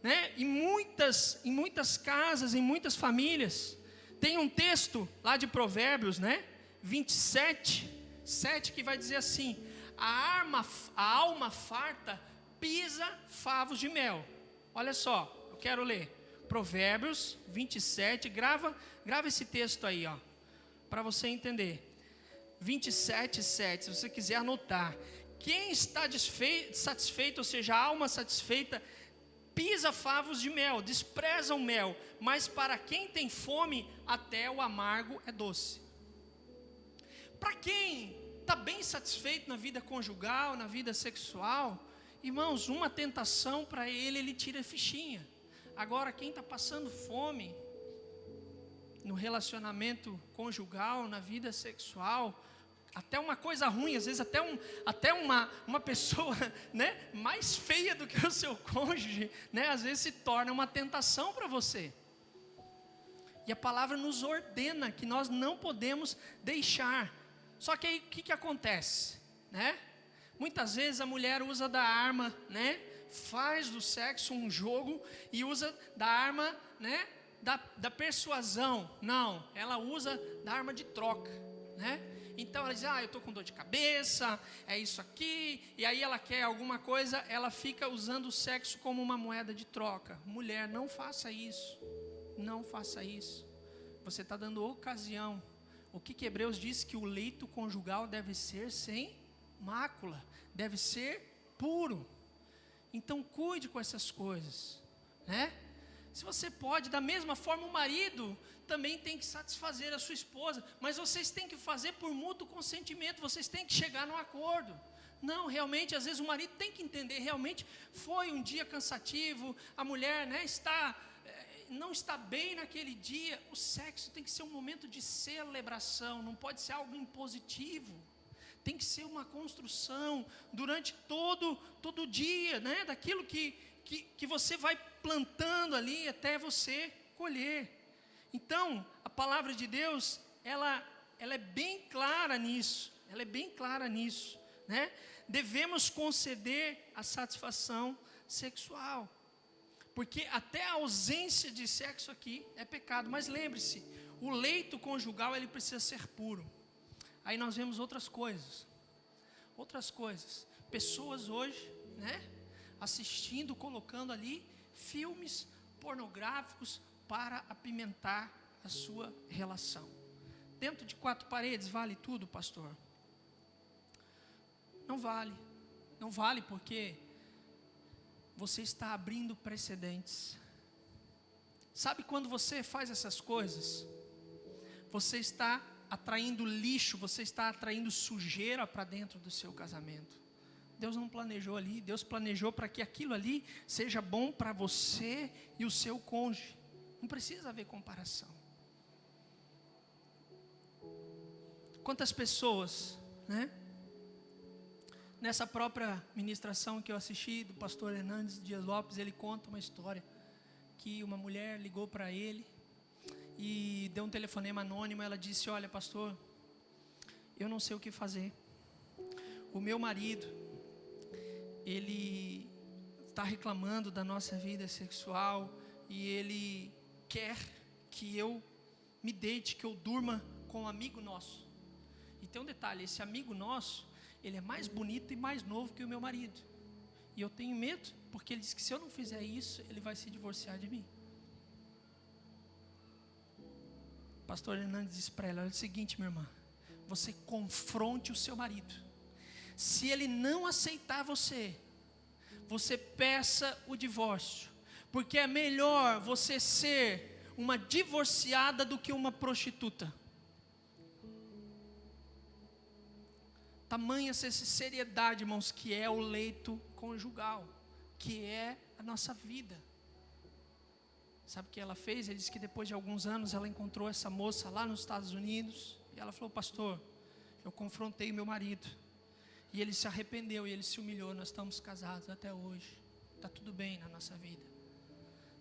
né? Em muitas casas, em muitas famílias. Tem um texto lá de Provérbios, né, 27:7, que vai dizer assim: a alma farta pisa favos de mel. Olha só, eu quero ler Provérbios 27, grava esse texto aí, para você entender. 27:7, se você quiser anotar. Quem está satisfeito, ou seja, a alma satisfeita, pisa favos de mel, despreza o mel, mas para quem tem fome, até o amargo é doce. Para quem está bem satisfeito na vida conjugal, na vida sexual, irmãos, uma tentação para ele tira a fichinha. Agora, quem está passando fome no relacionamento conjugal, na vida sexual, até uma coisa ruim, às vezes até uma pessoa, né, mais feia do que o seu cônjuge, né, às vezes se torna uma tentação para você. E a palavra nos ordena que nós não podemos deixar. Só que aí o que acontece, né? Muitas vezes a mulher usa da arma, né? Faz do sexo um jogo e usa da arma, né? Da persuasão. Não, ela usa da arma de troca, né? Então ela diz, eu estou com dor de cabeça, é isso aqui, e aí ela quer alguma coisa, ela fica usando o sexo como uma moeda de troca. Mulher, não faça isso, não faça isso. Você está dando ocasião. O que Hebreus diz? Que o leito conjugal deve ser sem mácula, deve ser puro. Então cuide com essas coisas, né? Se você pode, da mesma forma o marido também tem que satisfazer a sua esposa, mas vocês têm que fazer por mútuo consentimento, vocês têm que chegar num acordo. Não, realmente, às vezes o marido tem que entender, realmente foi um dia cansativo, a mulher, né, não está bem naquele dia. O sexo tem que ser um momento de celebração, não pode ser algo impositivo. Tem que ser uma construção durante todo o dia, né, daquilo que você vai plantando ali até você colher. Então, a palavra de Deus, ela é bem clara nisso, né? Devemos conceder a satisfação sexual, porque até a ausência de sexo aqui é pecado. Mas lembre-se, o leito conjugal, ele precisa ser puro. Aí nós vemos outras coisas, pessoas hoje, né, assistindo, colocando ali filmes pornográficos para apimentar a sua relação. Dentro de 4 paredes vale tudo, pastor? Não vale porque você está abrindo precedentes. Sabe quando você faz essas coisas? Você está atraindo lixo, você está atraindo sujeira para dentro do seu casamento. Deus não planejou ali, Deus planejou para que aquilo ali seja bom para você e o seu cônjuge. Não precisa haver comparação. Quantas pessoas, né? Nessa própria ministração que eu assisti do pastor Hernandes Dias Lopes, ele conta uma história que uma mulher ligou para ele e deu um telefonema anônimo. Ela disse, olha pastor, eu não sei o que fazer. O meu marido, ele está reclamando da nossa vida sexual e ele quer que eu me deite, que eu durma com um amigo nosso. E tem um detalhe, esse amigo nosso, ele é mais bonito e mais novo que o meu marido. E eu tenho medo, porque ele diz que se eu não fizer isso, ele vai se divorciar de mim. O pastor Hernandes disse para ela, olha o seguinte, minha irmã, você confronte o seu marido. Se ele não aceitar você peça o divórcio, porque é melhor você ser uma divorciada do que uma prostituta. Tamanha essa seriedade, irmãos, que é o leito conjugal, que é a nossa vida. Sabe o que ela fez? Ele disse que depois de alguns anos ela encontrou essa moça lá nos Estados Unidos, e ela falou, pastor, eu confrontei meu marido, e ele se arrependeu, e ele se humilhou, nós estamos casados até hoje, está tudo bem na nossa vida.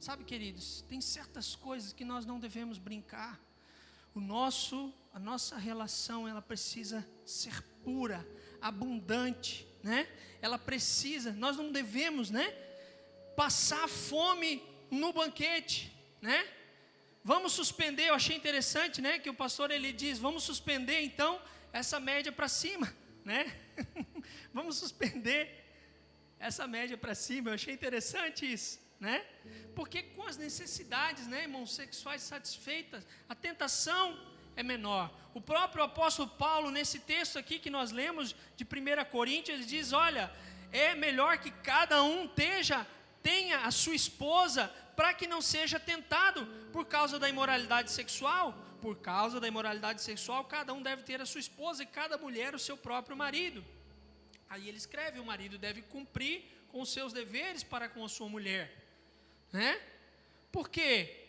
Sabe, queridos, tem certas coisas que nós não devemos brincar. A nossa relação, ela precisa ser pura, abundante, né? Nós não devemos, né, passar fome no banquete, né? Vamos suspender, eu achei interessante, né, que o pastor ele diz, vamos suspender então essa média para cima, né? Vamos suspender essa média para cima, eu achei interessante isso, né? Porque com as necessidades, né, irmãos, sexuais satisfeitas, a tentação é menor. O próprio apóstolo Paulo, nesse texto aqui que nós lemos de 1 Coríntios, ele diz, olha, é melhor que cada um tenha a sua esposa, para que não seja tentado por causa da imoralidade sexual, por causa da imoralidade sexual, cada um deve ter a sua esposa e cada mulher o seu próprio marido. Aí ele escreve, o marido deve cumprir com os seus deveres para com a sua mulher, né? Porque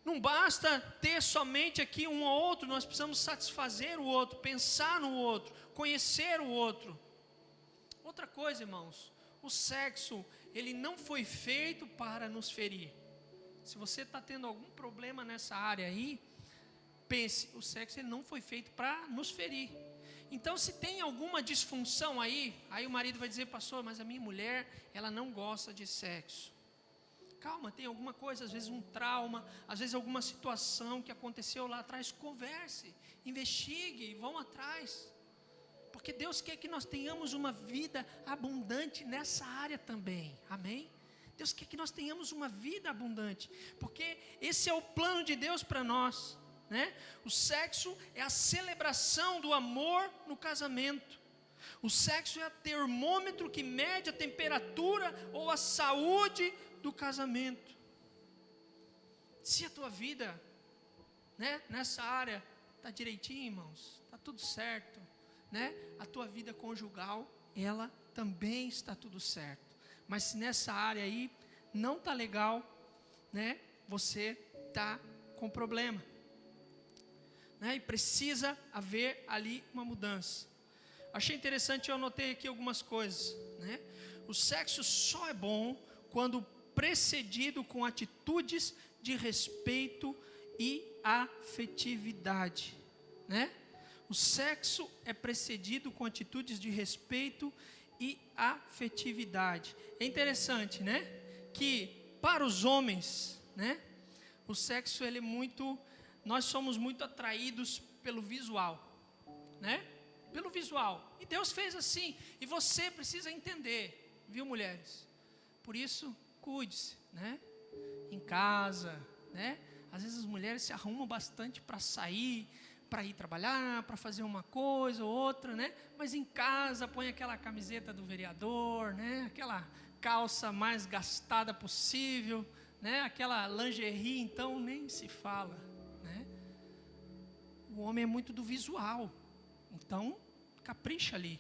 não basta ter somente aqui um ou outro, nós precisamos satisfazer o outro, pensar no outro, conhecer o outro. Outra coisa, irmãos, o sexo, ele não foi feito para nos ferir. Se você está tendo algum problema nessa área aí, pense, o sexo ele não foi feito para nos ferir. Então, se tem alguma disfunção aí o marido vai dizer, pastor, mas a minha mulher, ela não gosta de sexo. Calma, tem alguma coisa, às vezes um trauma, às vezes alguma situação que aconteceu lá atrás, converse, investigue, vão atrás. Porque Deus quer que nós tenhamos uma vida abundante nessa área também, amém? Deus quer que nós tenhamos uma vida abundante, porque esse é o plano de Deus para nós, né? O sexo é a celebração do amor no casamento. O sexo é o termômetro que mede a temperatura ou a saúde do casamento. Se a tua vida, né, nessa área está direitinho, irmãos, está tudo certo, né? A tua vida conjugal, ela também está tudo certo. Mas se nessa área aí não está legal, né, você está com problema, né? E precisa haver ali uma mudança. Achei interessante, eu anotei aqui algumas coisas, né? O sexo só é bom quando precedido com atitudes de respeito e afetividade, né? O sexo é precedido com atitudes de respeito e afetividade. É interessante, né? Que para os homens, né? O sexo ele é muito, nós somos muito atraídos pelo visual, né? Pelo visual. E Deus fez assim. E você precisa entender, viu, mulheres? Por isso, cuide-se, né? Em casa, né? Às vezes as mulheres se arrumam bastante para sair, para ir trabalhar, para fazer uma coisa ou outra, né? Mas em casa põe aquela camiseta do vereador, né? Aquela calça mais gastada possível, né? Aquela lingerie, então nem se fala, né? O homem é muito do visual, então capricha ali.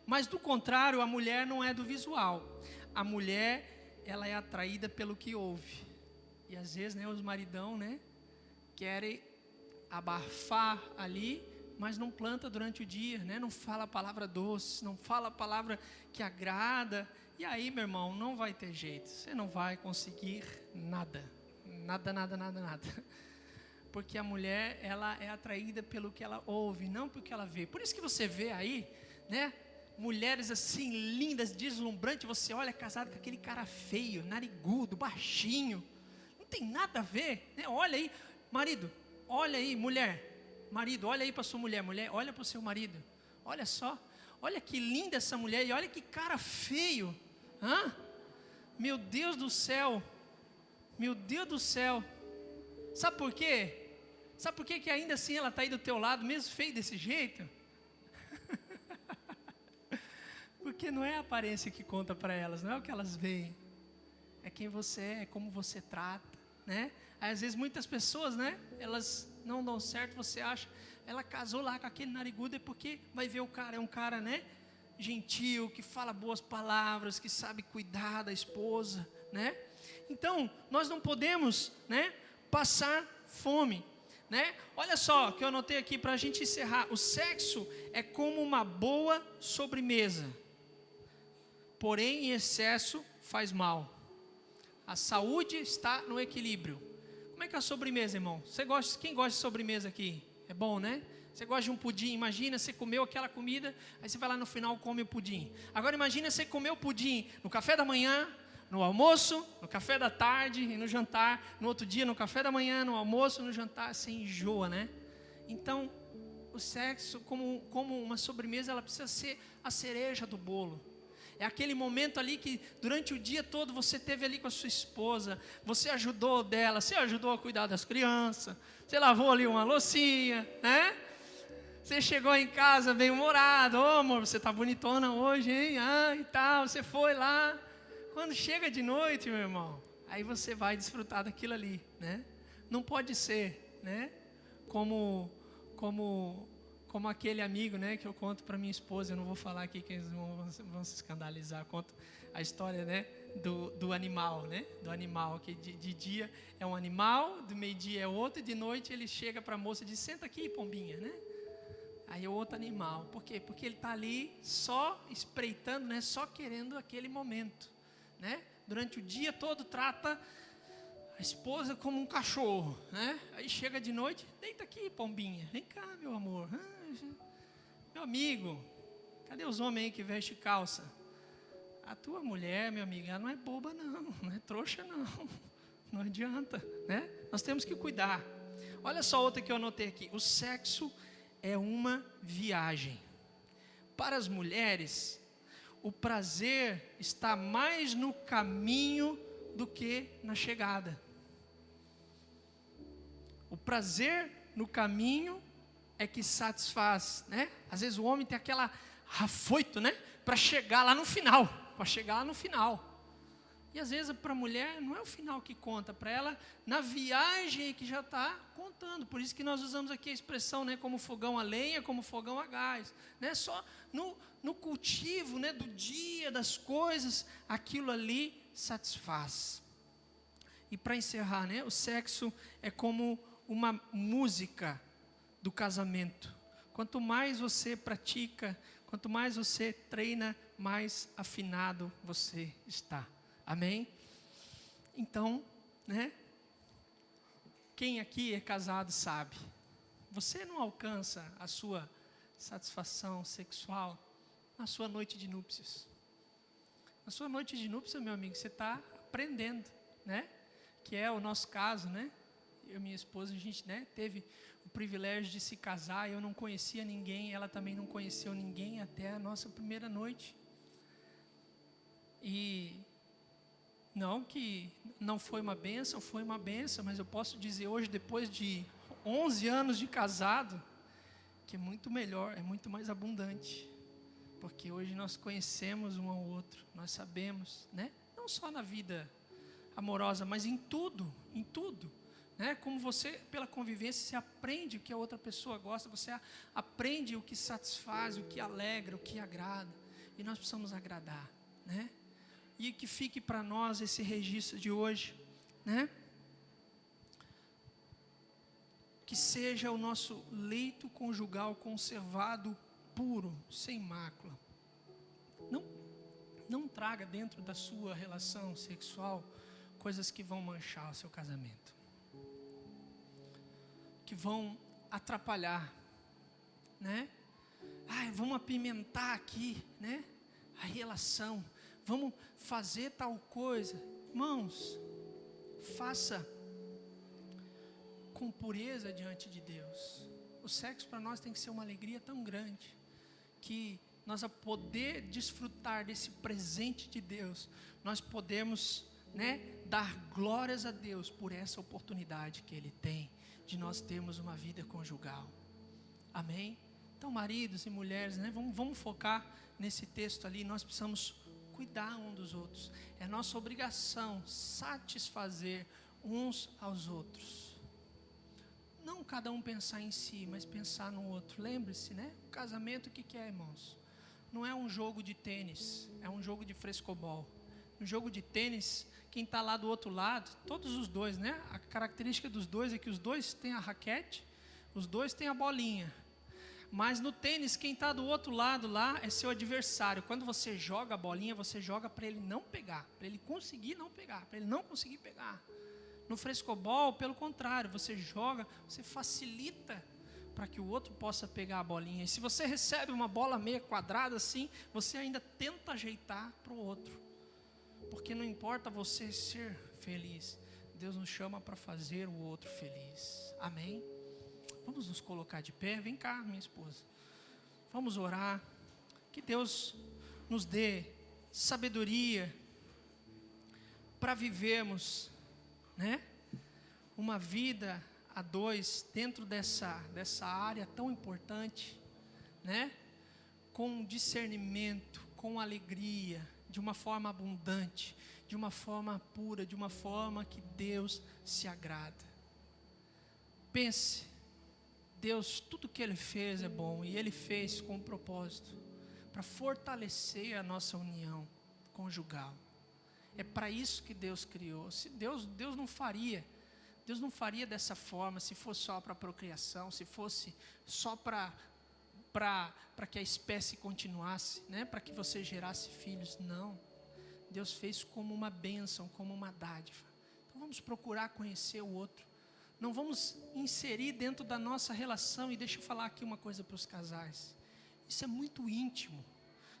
Mas do contrário, a mulher não é do visual. A mulher, ela é atraída pelo que ouve. E às vezes, né, os maridão, né, querem abafar ali, mas não planta durante o dia, né? Não fala a palavra doce, não fala a palavra que agrada. E aí, meu irmão, não vai ter jeito. Você não vai conseguir nada. Nada. Porque a mulher, ela é atraída pelo que ela ouve, não pelo que ela vê. Por isso que você vê aí, né? Mulheres assim, lindas, deslumbrantes. Você olha casado com aquele cara feio, narigudo, baixinho. Não tem nada a ver, né? Olha aí, marido. Olha aí, mulher, marido, olha aí para sua mulher, olha para o seu marido, olha só, olha que linda essa mulher e olha que cara feio, meu Deus do céu, sabe por quê? Sabe por quê que ainda assim ela está aí do teu lado, mesmo feio desse jeito? Porque não é a aparência que conta para elas, não é o que elas veem, é quem você é como você trata, né? Às vezes muitas pessoas, né, elas não dão certo, você acha, ela casou lá com aquele narigudo, é porque vai ver o cara, é um cara, né, gentil, que fala boas palavras, que sabe cuidar da esposa, né? Então, nós não podemos, né, passar fome, né? Olha só, que eu anotei aqui para a gente encerrar, o sexo é como uma boa sobremesa, porém em excesso faz mal. A saúde está no equilíbrio. Como é que é a sobremesa, irmão? Quem gosta de sobremesa aqui? É bom, né? Você gosta de um pudim, imagina, você comeu aquela comida, aí você vai lá no final e come o pudim. Agora imagina você comer o pudim no café da manhã, no almoço, no café da tarde e no jantar, no outro dia no café da manhã, no almoço, no jantar, você enjoa, né? Então, o sexo, como uma sobremesa, ela precisa ser a cereja do bolo. É aquele momento ali que durante o dia todo você teve ali com a sua esposa, você ajudou dela, você ajudou a cuidar das crianças, você lavou ali uma loucinha, né? Você chegou em casa bem-humorado, ô amor, você tá bonitona hoje, hein? E tal, você foi lá. Quando chega de noite, meu irmão, aí você vai desfrutar daquilo ali, né? Não pode ser, né? como aquele amigo, né, que eu conto para minha esposa. Eu não vou falar aqui que eles vão se escandalizar. Eu conto a história, né, do animal, né, do animal que de dia é um animal, do meio-dia é outro, e de noite ele chega para a moça e diz: senta aqui, pombinha, né? Aí é outro animal. Por quê? Porque ele está ali só espreitando, né, só querendo aquele momento, né? Durante o dia todo trata a esposa como um cachorro, né? Aí chega de noite: deita aqui, pombinha, vem cá, meu amor. Meu amigo, cadê os homens aí que vestem calça? A tua mulher, meu amigo, ela não é boba não é trouxa não adianta, né? Nós temos que cuidar. Olha só outra que eu anotei aqui: o sexo é uma viagem. Para as mulheres, o prazer está mais no caminho do que na chegada. O prazer no caminho é que satisfaz, né? Às vezes o homem tem aquela afoito, né, para chegar lá no final, E às vezes para a mulher não é o final que conta, para ela na viagem é que já está contando. Por isso que nós usamos aqui a expressão, né, como fogão a lenha, como fogão a gás, né? Só no cultivo, né, do dia, das coisas, aquilo ali satisfaz. E para encerrar, né, o sexo é como uma música do casamento. Quanto mais você pratica, quanto mais você treina, mais afinado você está. Amém? Então, né? Quem aqui é casado sabe. Você não alcança a sua satisfação sexual na sua noite de núpcias. Na sua noite de núpcias, meu amigo, você está aprendendo, né? Que é o nosso caso, né? Eu e minha esposa, a gente, né, teve o privilégio de se casar. Eu não conhecia ninguém, ela também não conheceu ninguém até a nossa primeira noite. E não que não foi uma bênção, foi uma bênção, mas eu posso dizer hoje, depois de 11 anos de casado, que é muito melhor, é muito mais abundante. Porque hoje nós conhecemos um ao outro, nós sabemos, né? Não só na vida amorosa, mas em tudo, né? Como você, pela convivência, você aprende o que a outra pessoa gosta, você aprende o que satisfaz, o que alegra, o que agrada, e nós precisamos agradar, né? E que fique para nós esse registro de hoje, né? Que seja o nosso leito conjugal conservado puro, sem mácula. Não traga dentro da sua relação sexual coisas que vão manchar o seu casamento, que vão atrapalhar, né? Vamos apimentar aqui, né, a relação, vamos fazer tal coisa. Irmãos, faça com pureza diante de Deus. O sexo para nós tem que ser uma alegria tão grande, que nós, a poder desfrutar desse presente de Deus, nós podemos, né, dar glórias a Deus por essa oportunidade que Ele tem de nós termos uma vida conjugal. Amém? Então, maridos e mulheres, né, vamos focar nesse texto ali. Nós precisamos cuidar um dos outros. É nossa obrigação satisfazer uns aos outros. Não cada um pensar em si, mas pensar no outro. Lembre-se, né? O casamento, o que é, irmãos? Não é um jogo de tênis, é um jogo de frescobol. No jogo de tênis, quem está lá do outro lado, todos os dois, né? A característica dos dois é que os dois têm a raquete, os dois têm a bolinha. Mas no tênis, quem está do outro lado lá é seu adversário. Quando você joga a bolinha, você joga para ele não pegar, para ele conseguir não pegar, para ele não conseguir pegar. No frescobol, pelo contrário, você joga, você facilita para que o outro possa pegar a bolinha. E se você recebe uma bola meia quadrada assim, você ainda tenta ajeitar para o outro. Porque não importa você ser feliz, Deus nos chama para fazer o outro feliz. Amém? Vamos nos colocar de pé. Vem cá, minha esposa. Vamos orar. Que Deus nos dê sabedoria para vivermos, né, uma vida a dois dentro dessa área tão importante, né, com discernimento, com alegria, de uma forma abundante, de uma forma pura, de uma forma que Deus se agrada. Pense Deus, tudo que Ele fez é bom, e Ele fez com um propósito, para fortalecer a nossa união conjugal. É para isso que Deus criou. Deus não faria dessa forma, se fosse só para procriação, se fosse só para que a espécie continuasse, né? Para que você gerasse filhos. Não. Deus fez como uma bênção, como uma dádiva. Então vamos procurar conhecer o outro. Não vamos inserir dentro da nossa relação, e deixa eu falar aqui uma coisa para os casais. Isso é muito íntimo.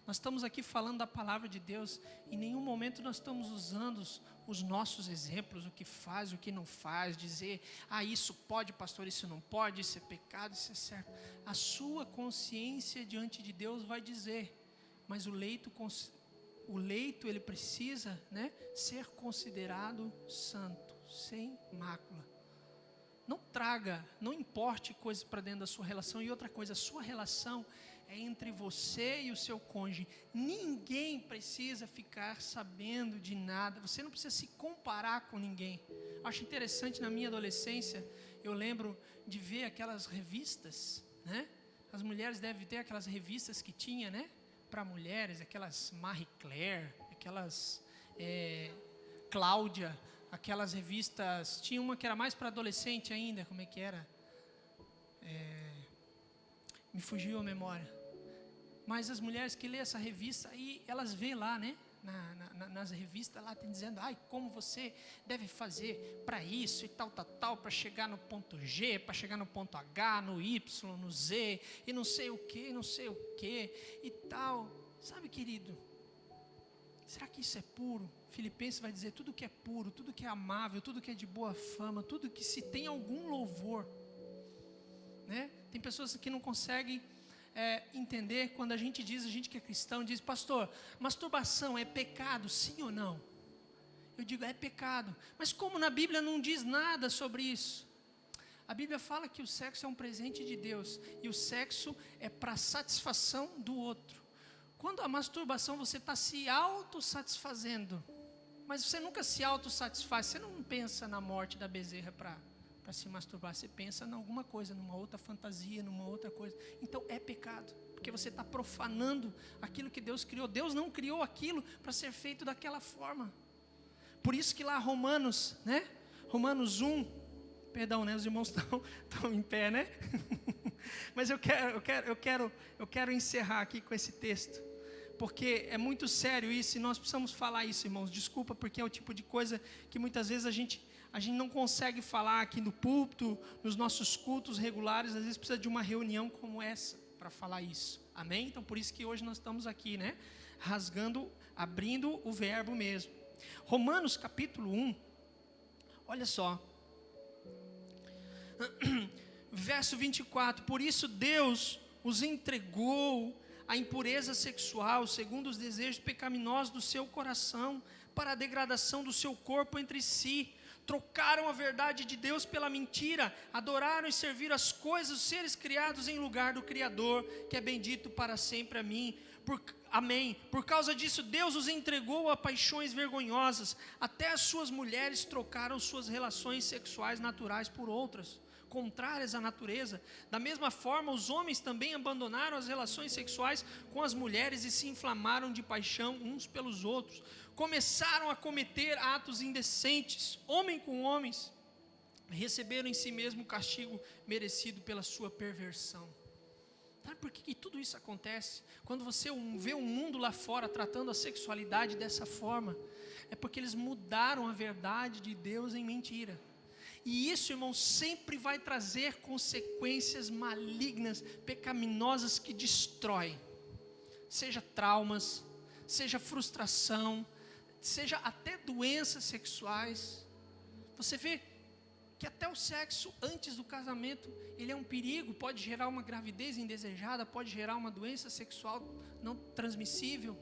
Nós estamos aqui falando da palavra de Deus, em nenhum momento nós estamos usando os nossos exemplos, o que faz, o que não faz, dizer, isso pode, pastor, isso não pode, isso é pecado, isso é certo. A sua consciência diante de Deus vai dizer, mas o leito ele precisa, né, ser considerado santo, sem mácula. Não importe coisas para dentro da sua relação. E outra coisa, a sua relação é entre você e o seu cônjuge. Ninguém precisa ficar sabendo de nada. Você não precisa se comparar com ninguém. Acho interessante, na minha adolescência, eu lembro de ver aquelas revistas, né? As mulheres devem ter aquelas revistas que tinha, né? Para mulheres, aquelas Marie Claire, aquelas Cláudia, aquelas revistas, tinha uma que era mais para adolescente ainda, como é que era? Me fugiu a memória. Mas as mulheres que lêem essa revista, aí elas veem lá, né? Nas revistas lá tem dizendo, como você deve fazer para isso e tal, para chegar no ponto G, para chegar no ponto H, no Y, no Z, e não sei o que, e tal. Sabe, querido, será que isso é puro? Filipenses vai dizer, tudo que é puro, tudo que é amável, tudo que é de boa fama, tudo que se tem algum louvor, né? Tem pessoas que não conseguem entender quando a gente que é cristão, diz, pastor, masturbação é pecado, sim ou não? Eu digo, é pecado. Mas como na Bíblia não diz nada sobre isso? A Bíblia fala que o sexo é um presente de Deus, e o sexo é para satisfação do outro. Quando a masturbação você está se autossatisfazendo, mas você nunca se autossatisfaz, você não pensa na morte da bezerra para se masturbar, você pensa em alguma coisa, numa outra fantasia, numa outra coisa. Então é pecado, porque você está profanando aquilo que Deus criou. Deus não criou aquilo para ser feito daquela forma. Por isso que lá Romanos, né? Romanos 1, perdão, né? Os irmãos estão em pé, né? Mas eu quero encerrar aqui com esse texto, porque é muito sério isso, e nós precisamos falar isso, irmãos. Desculpa, porque é o tipo de coisa que muitas vezes a gente não consegue falar aqui no púlpito, nos nossos cultos regulares. Às vezes precisa de uma reunião como essa para falar isso, amém? Então por isso que hoje nós estamos aqui, né? Abrindo o verbo mesmo. Romanos capítulo 1, olha só, verso 24, por isso Deus os entregou à impureza sexual, segundo os desejos pecaminosos do seu coração, para a degradação do seu corpo entre si. Trocaram a verdade de Deus pela mentira, adoraram e serviram as coisas, os seres criados em lugar do Criador, que é bendito para sempre. Amém. Por causa disso, Deus os entregou a paixões vergonhosas. Até as suas mulheres trocaram suas relações sexuais naturais por outras, contrárias à natureza. Da mesma forma, os homens também abandonaram as relações sexuais com as mulheres e se inflamaram de paixão uns pelos outros. Começaram a cometer atos indecentes, homem com homens, receberam em si mesmo o castigo merecido pela sua perversão. Sabe por que tudo isso acontece? Quando você vê um mundo lá fora tratando a sexualidade dessa forma, é porque eles mudaram a verdade de Deus em mentira. E isso, irmão, sempre vai trazer consequências malignas, pecaminosas, que destroem. Seja traumas, seja frustração, seja até doenças sexuais. Você vê que até o sexo antes do casamento, ele é um perigo, pode gerar uma gravidez indesejada, pode gerar uma doença sexual não transmissível.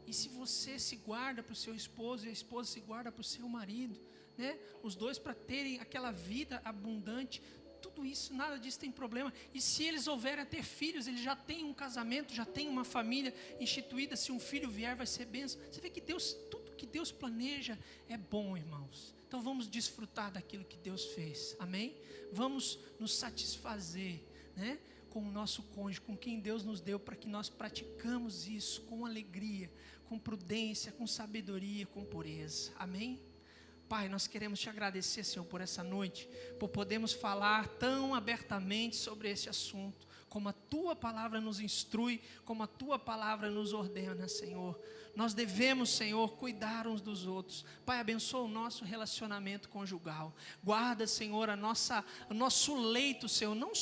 E se você se guarda para o seu esposo e a esposa se guarda para o seu marido, né? Os dois para terem aquela vida abundante, tudo isso, nada disso tem problema. E se eles houverem a ter filhos, eles já têm um casamento, já têm uma família instituída. Se um filho vier, vai ser bênção. Você vê que tudo que Deus planeja é bom, irmãos. Então vamos desfrutar daquilo que Deus fez, amém? Vamos nos satisfazer, né, com o nosso cônjuge, com quem Deus nos deu, para que nós praticamos isso com alegria, com prudência, com sabedoria, com pureza, amém? Pai, nós queremos te agradecer, Senhor, por essa noite, por podermos falar tão abertamente sobre esse assunto, como a Tua palavra nos instrui, como a Tua palavra nos ordena, Senhor. Nós devemos, Senhor, cuidar uns dos outros. Pai, abençoa o nosso relacionamento conjugal. Guarda, Senhor, o nosso leito, Senhor, não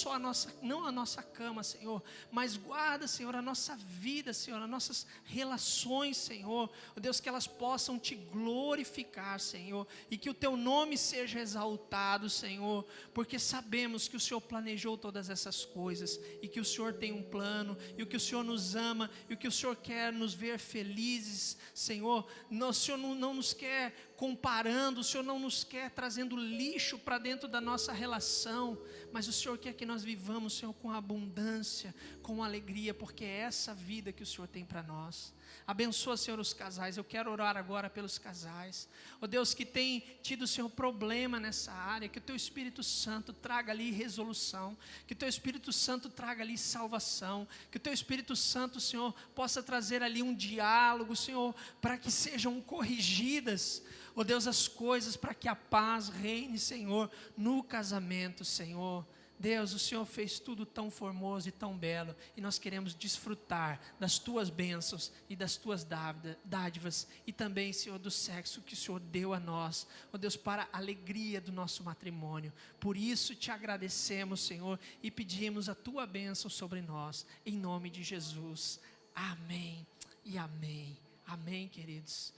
a nossa cama, Senhor, mas guarda, Senhor, a nossa vida, Senhor, as nossas relações, Senhor. Oh, Deus, que elas possam te glorificar, Senhor, e que o Teu nome seja exaltado, Senhor, porque sabemos que o Senhor planejou todas essas coisas, e que o Senhor tem um plano, e o que o Senhor nos ama, e o que o Senhor quer nos ver felizes, Senhor. O Senhor não nos quer comparando, o Senhor não nos quer trazendo lixo para dentro da nossa relação, mas o Senhor quer que nós vivamos, Senhor, com abundância, com alegria, porque é essa vida que o Senhor tem para nós. Abençoa, Senhor, os casais. Eu quero orar agora pelos casais, ó Deus, que tem tido, Senhor, problema nessa área, que o Teu Espírito Santo traga ali resolução, que o Teu Espírito Santo traga ali salvação, que o Teu Espírito Santo, Senhor, possa trazer ali um diálogo, Senhor, para que sejam corrigidas, ó Deus, as coisas, para que a paz reine, Senhor, no casamento, Senhor. Deus, o Senhor fez tudo tão formoso e tão belo, e nós queremos desfrutar das Tuas bênçãos e das Tuas dádivas, e também, Senhor, do sexo que o Senhor deu a nós, ó Deus, para a alegria do nosso matrimônio. Por isso te agradecemos, Senhor, e pedimos a Tua bênção sobre nós, em nome de Jesus. Amém e amém. Amém, queridos.